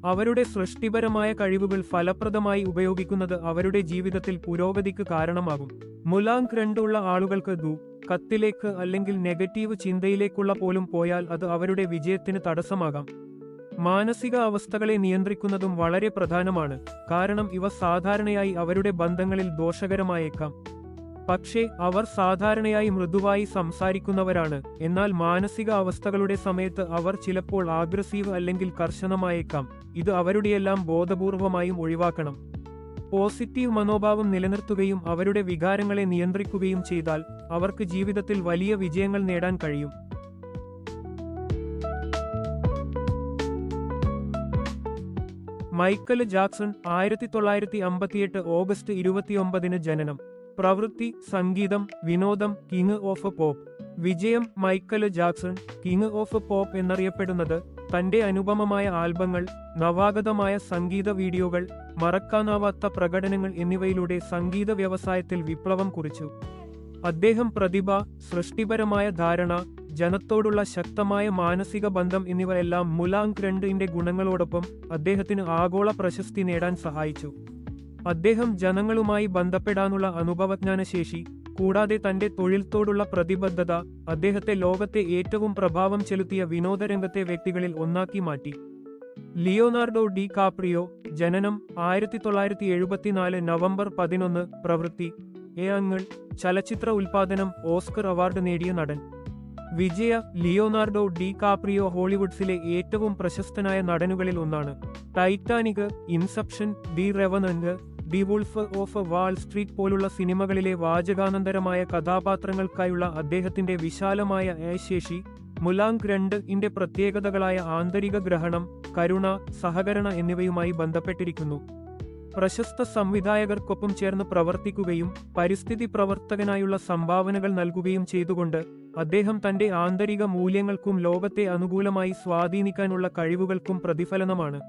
അവരുടെ സൃഷ്ടിപരമായ കഴിവുകൾ ഫലപ്രദമായി ഉപയോഗിക്കുന്നത് അവരുടെ ജീവിതത്തിൽ പുരോഗതിക്ക് കാരണമാകും. മുലാങ്ക് 2 ഉള്ള ആളുകൾക്ക് കത്തിലേക്ക് അല്ലെങ്കിൽ നെഗറ്റീവ് ചിന്തയിലേക്കുള്ള പോലും പോയാൽ അത് അവരുടെ വിജയത്തിന് തടസ്സമാകാം. മാനസിക അവസ്ഥകളെ നിയന്ത്രിക്കുന്നതും വളരെ പ്രധാനമാണ്, കാരണം ഇവ സാധാരണയായി അവരുടെ ബന്ധങ്ങളിൽ ദോഷകരമായേക്കാം. പക്ഷേ അവർ സാധാരണയായി മൃദുവായി സംസാരിക്കുന്നവരാണ്, എന്നാൽ മാനസിക അവസ്ഥകളുടെ സമയത്ത് അവർ ചിലപ്പോൾ ആഗ്രസീവ് അല്ലെങ്കിൽ കർശനമായേക്കാം. ഇത് അവരുടെയെല്ലാം ബോധപൂർവമായും ഒഴിവാക്കണം. പോസിറ്റീവ് മനോഭാവം നിലനിർത്തുകയും അവരുടെ വികാരങ്ങളെ നിയന്ത്രിക്കുകയും ചെയ്താൽ അവർക്ക് ജീവിതത്തിൽ വലിയ വിജയങ്ങൾ നേടാൻ കഴിയും. മൈക്കൽ ജാക്സൺ 1958 ഓഗസ്റ്റ് 29 ജനനം. പ്രവൃത്തി സംഗീതം, വിനോദം, കിങ് ഓഫ് പോപ്പ്. വിജയം. Michael Jackson king of pop എന്നറിയപ്പെടുന്നത് തന്റെ അനുപമമായ ആൽബങ്ങൾ, നവാഗതമായ സംഗീത വീഡിയോകൾ, മറക്കാനാവാത്ത പ്രകടനങ്ങൾ എന്നിവയിലൂടെ സംഗീത വ്യവസായത്തിൽ വിപ്ലവം കുറിച്ചു. അദ്ദേഹം പ്രതിഭ, സൃഷ്ടിപരമായ ധാരണ, ജനത്തോടുള്ള ശക്തമായ മാനസിക ബന്ധം എന്നിവയെല്ലാം മുലാങ് രണ്ടിന്റെ ഗുണങ്ങളോടൊപ്പം അദ്ദേഹത്തിന് ആഗോള പ്രശസ്തി നേടാൻ സഹായിച്ചു. അദ്ദേഹം ജനങ്ങളുമായി ബന്ധപ്പെടാനുള്ള അനുഭവജ്ഞാനശേഷി, കൂടാതെ തന്റെ തൊഴിൽത്തോടുള്ള പ്രതിബദ്ധത അദ്ദേഹത്തെ ലോകത്തെ ഏറ്റവും പ്രഭാവം ചെലുത്തിയ വിനോദരംഗത്തെ വ്യക്തികളിൽ ഒന്നാക്കി മാറ്റി. Leonardo D Caprio. ജനനം 1974 നവംബർ 11. പ്രവൃത്തി ഏങ്ങൾ, ചലച്ചിത്ര ഉൽപാദനം, ഓസ്കർ അവാർഡ് നേടിയ നടൻ. വിജയ. ലിയോനാർഡോ ഡി കാപ്രിയോ ഹോളിവുഡ്സിലെ ഏറ്റവും പ്രശസ്തനായ നടനുകളിൽ ഒന്നാണ്. Titanic, Inception, the Revenant, the Wolf of Wall Street പോലുള്ള സിനിമകളിലെ വാചകാനന്തരമായ കഥാപാത്രങ്ങൾക്കായുള്ള അദ്ദേഹത്തിന്റെ വിശാലമായ ശേഷി മുലാങ് രണ്ടിന്റെ പ്രത്യേകതകളായ ആന്തരിക ഗ്രഹണം, കരുണ, സഹകരണ എന്നിവയുമായി ബന്ധപ്പെട്ടിരിക്കുന്നു. പ്രശസ്ത സംവിധായകർക്കൊപ്പം ചേർന്ന് പ്രവർത്തിക്കുകയും പരിസ്ഥിതി പ്രവർത്തകനായുള്ള സംഭാവനകൾ നൽകുകയും ചെയ്തുകൊണ്ട് അദ്ദേഹം തന്റെ ആന്തരിക മൂല്യങ്ങൾക്കും ലോകത്തെ അനുകൂലമായി സ്വാധീനിക്കാനുള്ള കഴിവുകൾക്കും പ്രതിഫലനമാണ്.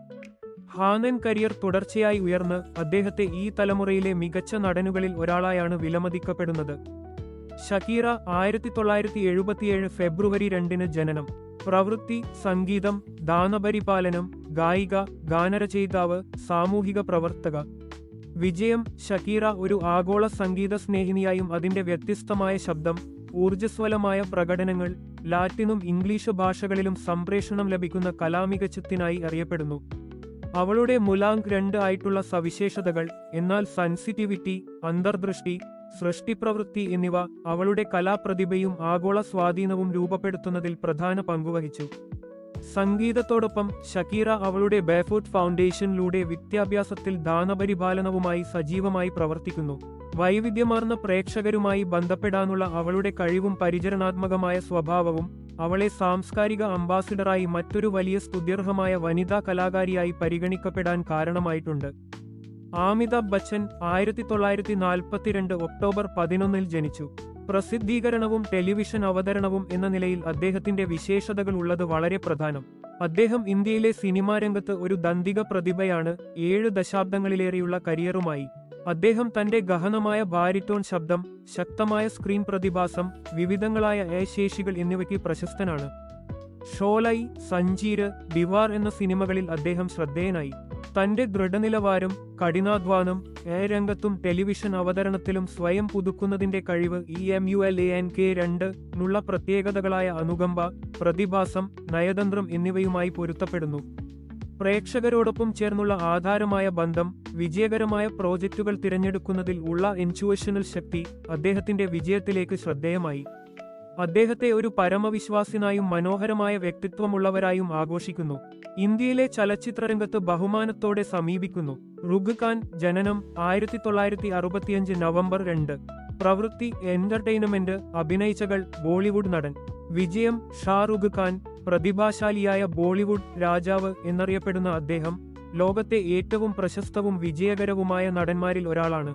ഹാനൻ കരിയർ തുടർച്ചയായി ഉയർന്ന് അദ്ദേഹത്തെ ഈ തലമുറയിലെ മികച്ച നടനുകളിൽ ഒരാളായാണ് വിലമതിക്കപ്പെടുന്നത്. ഷക്കീറ. 1977 ഫെബ്രുവരി 2 ജനനം. പ്രവൃത്തി സംഗീതം, ദാനപരിപാലനം, ഗായിക, ഗാനരചയിതാവ്, സാമൂഹിക പ്രവർത്തക. വിജയം. ഷക്കീറ ഒരു ആഗോള സംഗീത സ്നേഹിനിയായും അതിന്റെ വ്യത്യസ്തമായ ശബ്ദം, ഊർജ്ജസ്വലമായ പ്രകടനങ്ങൾ, ലാറ്റിനും ഇംഗ്ലീഷ് ഭാഷകളിലും സംപ്രേഷണം ലഭിക്കുന്ന കലാമികച്ചത്തിനായി അറിയപ്പെടുന്നു. അവളുടെ മുലാങ് രണ്ട് ആയിട്ടുള്ള സവിശേഷതകൾ, എന്നാൽ സെൻസിറ്റിവിറ്റി, അന്തർദൃഷ്ടി, സൃഷ്ടിപ്രവൃത്തി എന്നിവ അവളുടെ കലാപ്രതിഭയും ആഗോള സ്വാധീനവും രൂപപ്പെടുത്തുന്നതിൽ പ്രധാന പങ്കുവഹിച്ചു. സംഗീതത്തോടൊപ്പം ഷക്കീറ അവളുടെ ബേഫുട്ട് ഫൗണ്ടേഷനിലൂടെ വിദ്യാഭ്യാസത്തിൽ ദാനപരിപാലനവുമായി സജീവമായി പ്രവർത്തിക്കുന്നു. വൈവിധ്യമാർന്ന പ്രേക്ഷകരുമായി ബന്ധപ്പെടാനുള്ള അവളുടെ കഴിവും പരിചരണാത്മകമായ സ്വഭാവവും അവളെ സാംസ്കാരിക അംബാസിഡറായി മറ്റൊരു വലിയ സ്തുത്യർഹമായ വനിതാ കലാകാരിയായി പരിഗണിക്കപ്പെടാൻ കാരണമായിട്ടുണ്ട്. അമിതാഭ് ബച്ചൻ 1942 ഒക്ടോബർ 11 ജനിച്ചു. പ്രസിദ്ധീകരണവും ടെലിവിഷൻ അവതരണവും എന്ന നിലയിൽ അദ്ദേഹത്തിന്റെ വിശേഷതകൾ ഉള്ളത് വളരെ പ്രധാനം. അദ്ദേഹം ഇന്ത്യയിലെ സിനിമാ രംഗത്ത് ഒരു ദന്തിക പ്രതിഭയാണ്. 7 ദശാബ്ദങ്ങളിലേറെയുള്ള കരിയറുമായി അദ്ദേഹം തന്റെ ഗഹനമായ ബാരിറ്റോൺ ശബ്ദം, ശക്തമായ സ്ക്രീൻ പ്രതിഭാസം, വിവിധങ്ങളായ ശേഷികൾ എന്നിവയ്ക്ക് പ്രശസ്തനാണ്. ഷോലൈ, സഞ്ജീര്, ദിവാർ എന്ന സിനിമകളിൽ അദ്ദേഹം ശ്രദ്ധേയനായി. തന്റെ ദൃഢനിലവാരം, കഠിനാധ്വാനം, രംഗത്തും ടെലിവിഷൻ അവതരണത്തിലും സ്വയം പുതുക്കുന്നതിന്റെ കഴിവ് EMULANK2 നുള്ള പ്രത്യേകതകളായ അനുകമ്പ, പ്രതിഭാസം, നയതന്ത്രം എന്നിവയുമായി പൊരുത്തപ്പെടുന്നു. പ്രേക്ഷകരോടൊപ്പം ചേർന്നുള്ള ആധാരമായ ബന്ധം, വിജയകരമായ പ്രോജക്റ്റുകൾ തിരഞ്ഞെടുക്കുന്നതിൽ ഉള്ള ഇൻറ്റ്യൂഷണൽ ശക്തി അദ്ദേഹത്തിന്റെ വിജയത്തിലേക്ക് ശ്രദ്ധേയമായി. അദ്ദേഹത്തെ ഒരു പരമവിശ്വാസിനായും മനോഹരമായ വ്യക്തിത്വമുള്ളവരായും ആഘോഷിക്കുന്നു. ഇന്ത്യയിലെ ചലച്ചിത്രരംഗത്ത് ബഹുമാനത്തോടെ സമീപിക്കുന്നു. റുഗ് ഖാൻ. ജനനം 1965 നവംബർ 2. പ്രവൃത്തി എന്റർടൈൻമെന്റ്, അഭിനയിച്ചകൾ, ബോളിവുഡ് നടൻ. വിജയം. ഷാറുഖ് ഖാൻ. പ്രതിഭാശാലിയായ ബോളിവുഡ് രാജാവ് എന്നറിയപ്പെടുന്ന അദ്ദേഹം ലോകത്തെ ഏറ്റവും പ്രശസ്തവും വിജയകരവുമായ നടന്മാരിൽ ഒരാളാണ്.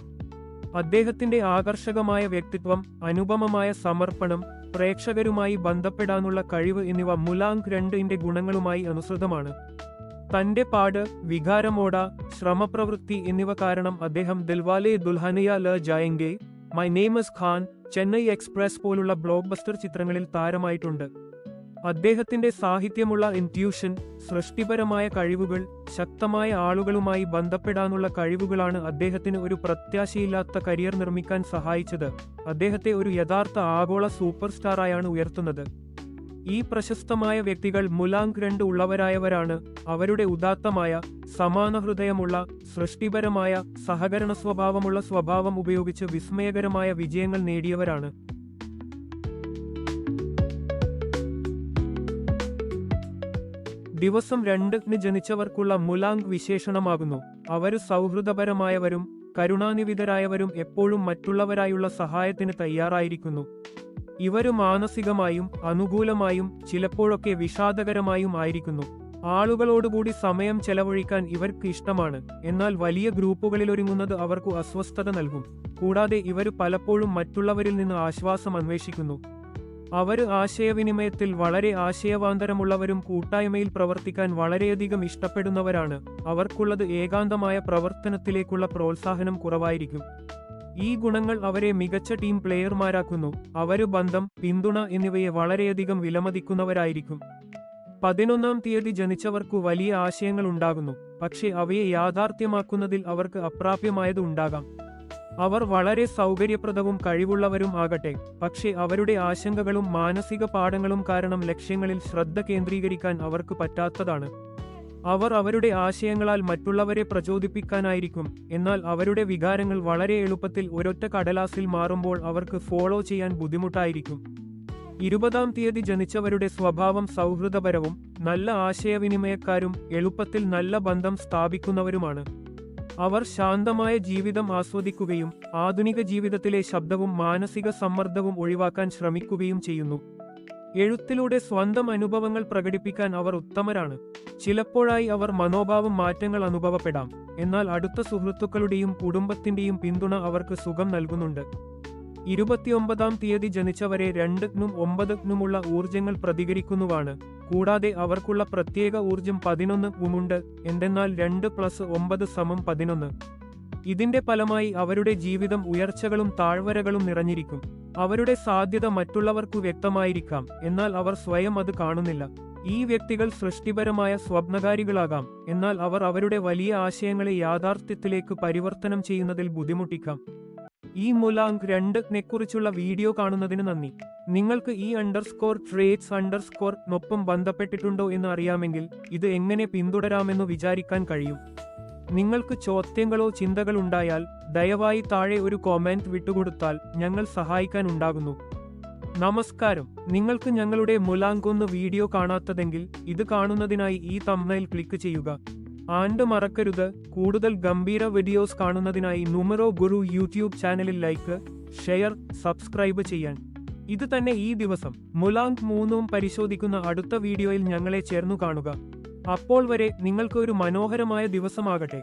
അദ്ദേഹത്തിന്റെ ആകർഷകമായ വ്യക്തിത്വം, അനുപമമായ സമർപ്പണം, പ്രേക്ഷകരുമായി ബന്ധപ്പെടാനുള്ള കഴിവ് എന്നിവ മുലാങ് രണ്ടിന്റെ ഗുണങ്ങളുമായി അനുസൃതമാണ്. തന്റെ പാട്, വികാരമോട, ശ്രമപ്രവൃത്തി എന്നിവ കാരണം അദ്ദേഹം ദിൽവാലെ ദുൽഹനിയ ല Jayenge, my name is Khan, Chennai express പോലുള്ള ബ്ലോക്ക്ബസ്റ്റർ ചിത്രങ്ങളിൽ താരമായിട്ടുണ്ട്. അദ്ദേഹത്തിന്റെ സാഹിത്യമുള്ള ഇൻറ്റ്യൂഷൻ, സൃഷ്ടിപരമായ കഴിവുകൾ, ശക്തമായ ആളുകളുമായി ബന്ധപ്പെടാനുള്ള കഴിവുകളാണ് അദ്ദേഹത്തിന് ഒരു പ്രത്യാശയില്ലാത്ത കരിയർ നിർമ്മിക്കാൻ സഹായിച്ചത്. അദ്ദേഹത്തെ ഒരു യഥാർത്ഥ ആഗോള സൂപ്പർ സ്റ്റാറായാണ് ഉയർത്തുന്നത്. ഈ പ്രശസ്തമായ വ്യക്തികൾ മുലാങ്ക് 2 ഉള്ളവരായവരാണ്. അവരുടെ ഉദാത്തമായ, സമാനഹൃദയമുള്ള, സൃഷ്ടിപരമായ, സഹകരണ സ്വഭാവം ഉപയോഗിച്ച് വിസ്മയകരമായ വിജയങ്ങൾ നേടിയവരാണ്. ദിവസം 2 ജനിച്ചവർക്കുള്ള മുലാങ്ക് വിശേഷണമാകുന്നു. അവര് സൗഹൃദപരമായവരും കരുണാനിധിതരായവരും എപ്പോഴും മറ്റുള്ളവരായുള്ള സഹായത്തിന് തയ്യാറായിരിക്കുന്നു. ഇവര് മാനസികമായും അനുകൂലമായും ചിലപ്പോഴൊക്കെ വിഷാദകരമായും ആയിരിക്കുന്നു. ആളുകളോടുകൂടി സമയം ചെലവഴിക്കാൻ ഇവർക്ക് ഇഷ്ടമാണ്. എന്നാൽ വലിയ ഗ്രൂപ്പുകളിലൊരുങ്ങുന്നത് അവർക്കു അസ്വസ്ഥത നൽകും. കൂടാതെ ഇവര് പലപ്പോഴും മറ്റുള്ളവരിൽ നിന്ന് ആശ്വാസം അന്വേഷിക്കുന്നു. അവര് ആശയവിനിമയത്തിൽ വളരെ ആശയവാന്തരമുള്ളവരും കൂട്ടായ്മയിൽ പ്രവർത്തിക്കാൻ വളരെയധികം ഇഷ്ടപ്പെടുന്നവരാണ്. അവർക്കുള്ളത് ഏകാന്തമായ പ്രവർത്തനത്തിലേക്കുള്ള പ്രോത്സാഹനം കുറവായിരിക്കും. ഈ ഗുണങ്ങൾ അവരെ മികച്ച ടീം പ്ലെയർമാരാക്കുന്നു. അവര് ബന്ധം, പിന്തുണ എന്നിവയെ വളരെയധികം വിലമതിക്കുന്നവരായിരിക്കും. 11-ാം തീയതി ജനിച്ചവർക്കു വലിയ ആശയങ്ങൾ ഉണ്ടാകുന്നു. പക്ഷേ അവയെ യാഥാർത്ഥ്യമാക്കുന്നതിൽ അവർക്ക് അപ്രാപ്യമായത് ഉണ്ടാകാം. അവർ വളരെ സൗകര്യപ്രദവും കഴിവുള്ളവരും ആകട്ടെ, പക്ഷേ അവരുടെ ആശങ്കകളും മാനസിക പാഠങ്ങളും കാരണം ലക്ഷ്യങ്ങളിൽ ശ്രദ്ധ കേന്ദ്രീകരിക്കാൻ അവർക്ക് പറ്റാത്തതാണ്. അവർ അവരുടെ ആശയങ്ങളാൽ മറ്റുള്ളവരെ പ്രചോദിപ്പിക്കാനായിരിക്കും. എന്നാൽ അവരുടെ വികാരങ്ങൾ വളരെ എളുപ്പത്തിൽ ഒരൊറ്റ കടലാസിൽ മാറുമ്പോൾ അവർക്ക് ഫോളോ ചെയ്യാൻ ബുദ്ധിമുട്ടായിരിക്കും. 20-ാം തീയതി ജനിച്ചവരുടെ സ്വഭാവം സൗഹൃദപരവും നല്ല ആശയവിനിമയക്കാരും എളുപ്പത്തിൽ നല്ല ബന്ധം സ്ഥാപിക്കുന്നവരുമാണ്. അവർ ശാന്തമായ ജീവിതം ആസ്വദിക്കുകയും ആധുനിക ജീവിതത്തിലെ ശബ്ദവും മാനസിക സമ്മർദ്ദവും ഒഴിവാക്കാൻ ശ്രമിക്കുകയും ചെയ്യുന്നു. എഴുത്തിലൂടെ സ്വന്തം അനുഭവങ്ങൾ പ്രകടിപ്പിക്കാൻ അവർ ഉത്തമരാണ്. ചിലപ്പോഴായി അവർ മനോഭാവം മാറ്റങ്ങൾ അനുഭവപ്പെടാം. എന്നാൽ അടുത്ത സുഹൃത്തുക്കളുടെയും കുടുംബത്തിന്റെയും പിന്തുണ അവർക്ക് സുഖം നൽകുന്നുണ്ട്. 29-ാം തീയതി ജനിച്ചവരെ 2-നും 9-നുമുള്ള ഊർജങ്ങൾ പ്രതികരിക്കുന്നുവാണ്. കൂടാതെ അവർക്കുള്ള പ്രത്യേക ഊർജം 11-നുമുണ്ട്. എന്തെന്നാൽ 2+9=11. ഇതിന്റെ ഫലമായി അവരുടെ ജീവിതം ഉയർച്ചകളും താഴ്വരകളും നിറഞ്ഞിരിക്കും. അവരുടെ സാധ്യത മറ്റുള്ളവർക്കു വ്യക്തമായിരിക്കാം, എന്നാൽ അവർ സ്വയം അത് കാണുന്നില്ല. ഈ വ്യക്തികൾ സൃഷ്ടിപരമായ സ്വപ്നകാരികളാകാം, എന്നാൽ അവർ അവരുടെ വലിയ ആശയങ്ങളെ യാഥാർത്ഥ്യത്തിലേക്ക് പരിവർത്തനം ചെയ്യുന്നതിൽ ബുദ്ധിമുട്ടിക്കാം. ഈ മുലാങ്ക് 2-നെക്കുറിച്ചുള്ള വീഡിയോ കാണുന്നതിന് നന്ദി. നിങ്ങൾക്ക് ഈ _traits_ നൊപ്പം ബന്ധപ്പെട്ടിട്ടുണ്ടോ എന്ന് അറിയാമെങ്കിൽ ഇത് എങ്ങനെ പിന്തുടരാമെന്നു വിചാരിക്കാൻ കഴിയും. നിങ്ങൾക്ക് ചോദ്യങ്ങളോ ചിന്തകളുണ്ടായാൽ ദയവായി താഴെ ഒരു കോമെന്റ് വിട്ടുകൊടുത്താൽ ഞങ്ങൾ സഹായിക്കാൻ ഉണ്ടാകുന്നു. നമസ്കാരം. നിങ്ങൾക്ക് ഞങ്ങളുടെ മുലാങ്ക് 1 വീഡിയോ കാണാത്തതെങ്കിൽ ഇത് കാണുന്നതിനായി ഈ തംബ്നെയിൽ ക്ലിക്ക് ചെയ്യുക. ആൻഡ് മറക്കരുത്, കൂടുതൽ ഗംഭീര വീഡിയോസ് കാണുന്നതിനായി നുമറോ ഗുരു യൂട്യൂബ് ചാനലിൽ ലൈക്ക്, ഷെയർ, സബ്സ്ക്രൈബ് ചെയ്യാൻ. ഇത് തന്നെ ഈ ദിവസം മുലാങ്ക് 3 പരിശോധിക്കുന്ന അടുത്ത വീഡിയോയിൽ ഞങ്ങളെ ചേർന്നു കാണുക. അപ്പോൾ വരെ നിങ്ങൾക്ക് ഒരു മനോഹരമായ ദിവസമാകട്ടെ.